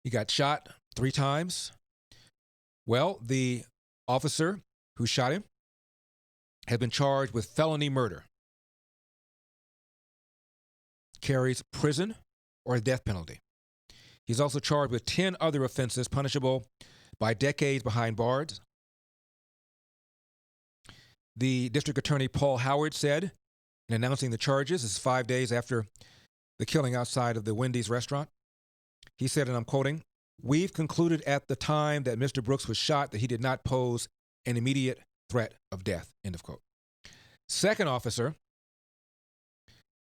He got shot 3 times. Well, the officer who shot him had been charged with felony murder. Carries prison or a death penalty. He's also charged with 10 other offenses punishable by decades behind bars. The district attorney, Paul Howard, said in announcing the charges, this is 5 days after the killing outside of the Wendy's restaurant. He said, and I'm quoting, "We've concluded at the time that Mr. Brooks was shot that he did not pose an immediate threat of death," end of quote. Second officer,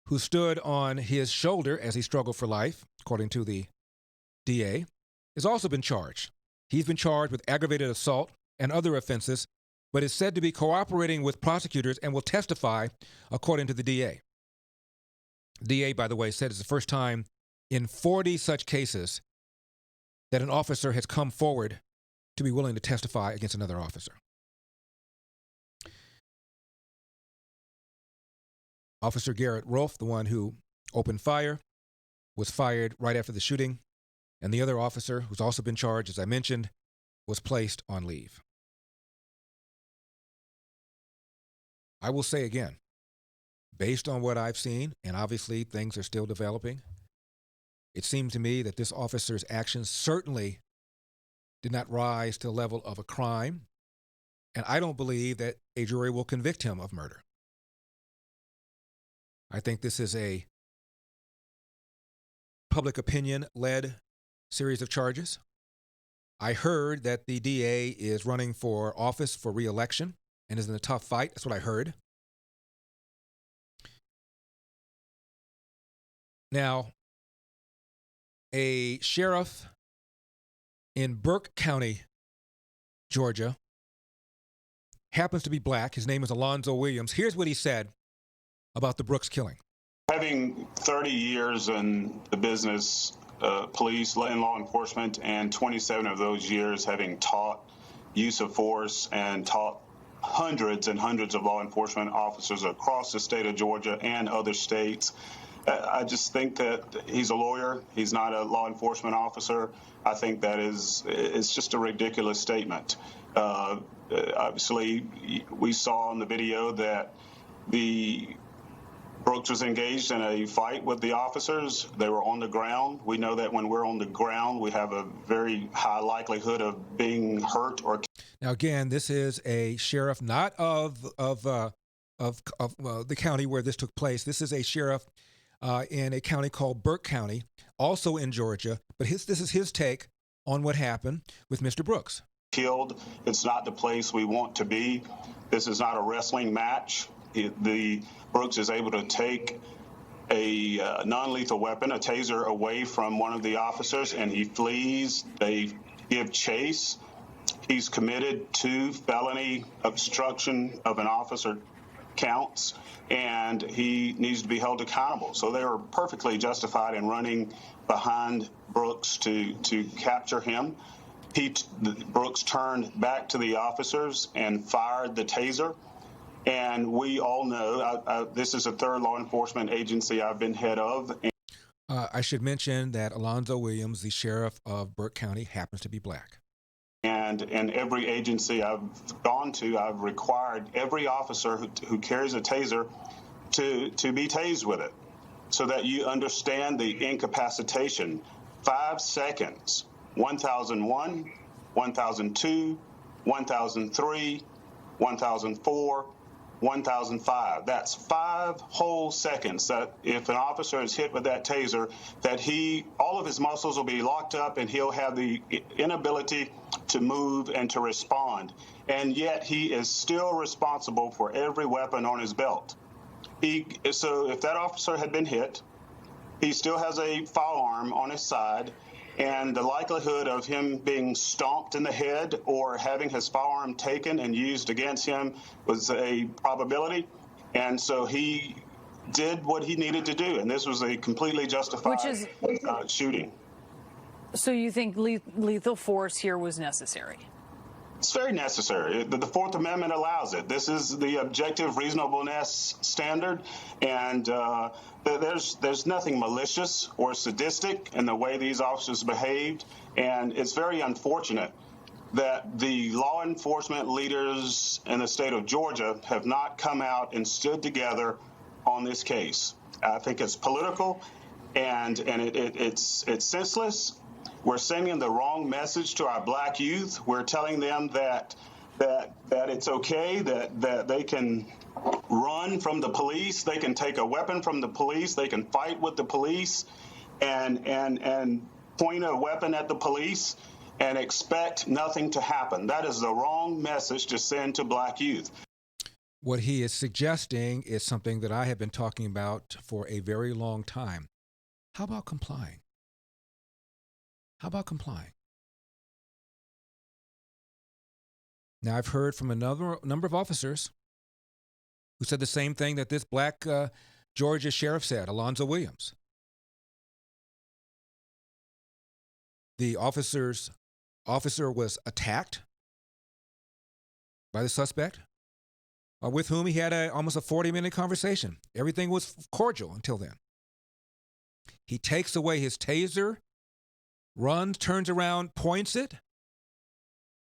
who stood on his shoulder as he struggled for life, according to the DA, has also been charged. He's been charged with aggravated assault and other offenses, but is said to be cooperating with prosecutors and will testify, according to the DA. DA, by the way, said it's the first time in 40 such cases that an officer has come forward to be willing to testify against another officer. Officer Garrett Rolfe, the one who opened fire, was fired right after the shooting, and the other officer, who's also been charged, as I mentioned, was placed on leave. I will say again, based on what I've seen, and obviously things are still developing, it seemed to me that this officer's actions certainly did not rise to the level of a crime, and I don't believe that a jury will convict him of murder. I think this is a public opinion-led series of charges. I heard that the DA is running for office for re-election and is in a tough fight. That's what I heard. Now, a sheriff in Burke County, Georgia, happens to be black. His name is Alonzo Williams. Here's what he said about the Brooks killing. Having 30 years in the business, police and law enforcement, and 27 of those years having taught use of force and taught hundreds and hundreds of law enforcement officers across the state of Georgia and other states, I just think that he's a lawyer. He's not a law enforcement officer. I think that it's just a ridiculous statement. Obviously, we saw in the video that Brooks was engaged in a fight with the officers. They were on the ground. We know that when we're on the ground, we have a very high likelihood of being hurt or. Now, again, this is a sheriff not of the county where this took place. This is a sheriff in a county called Burke County, also in Georgia. But this is his take on what happened with Mr. Brooks. Killed. It's not the place we want to be. This is not a wrestling match. The Brooks is able to take a non-lethal weapon, a taser, away from one of the officers, and he flees. They give chase. He's committed 2 felony obstruction of an officer counts, and he needs to be held accountable. So they were perfectly justified in running behind Brooks to capture him. Brooks turned back to the officers and fired the taser. And we all know this is a third law enforcement agency I've been head of. I should mention that Alonzo Williams, the sheriff of Burke County, happens to be black. And in every agency I've gone to, I've required every officer who carries a taser to be tased with it, so that you understand the incapacitation. 5 seconds, 1001, 1002, 1003, 1004, 1005. That's 5 whole seconds that if an officer is hit with that taser, that all of his muscles will be locked up and he'll have the inability to move and to respond. And yet he is still responsible for every weapon on his belt. So if that officer had been hit, he still has a firearm on his side, and the likelihood of him being stomped in the head or having his firearm taken and used against him was a probability. And so he did what he needed to do, and this was a completely justified shooting. So you think lethal force here was necessary? It's very necessary. The Fourth Amendment allows it. This is the objective reasonableness standard, and there's nothing malicious or sadistic in the way these officers behaved, and it's very unfortunate that the law enforcement leaders in the state of Georgia have not come out and stood together on this case. I think it's political, and it's senseless. We're sending the wrong message to our black youth. We're telling them that it's okay, that they can run from the police, they can take a weapon from the police, they can fight with the police and point a weapon at the police and expect nothing to happen. That is the wrong message to send to black youth. What he is suggesting is something that I have been talking about for a very long time. How about complying? How about complying? Now, I've heard from a number of officers who said the same thing that this black Georgia sheriff said, Alonzo Williams. The officer was attacked by the suspect, with whom he had almost a 40-minute conversation. Everything was cordial until then. He takes away his taser, runs, turns around, points it.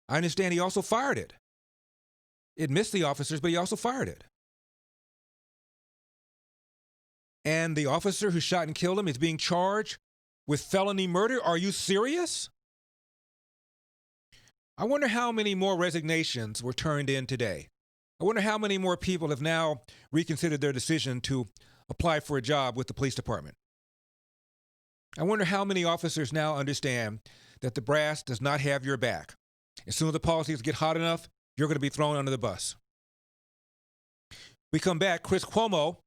I understand he also fired it. It missed the officers, but he also fired it. And the officer who shot and killed him is being charged with felony murder? Are you serious? I wonder how many more resignations were turned in today. I wonder how many more people have now reconsidered their decision to apply for a job with the police department. I wonder how many officers now understand that the brass does not have your back. As soon as the politics get hot enough, you're going to be thrown under the bus. We come back, Chris Cuomo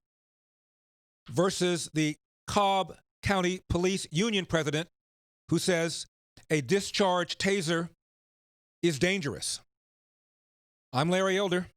versus the Cobb County Police Union president, who says a discharged taser is dangerous. I'm Larry Elder.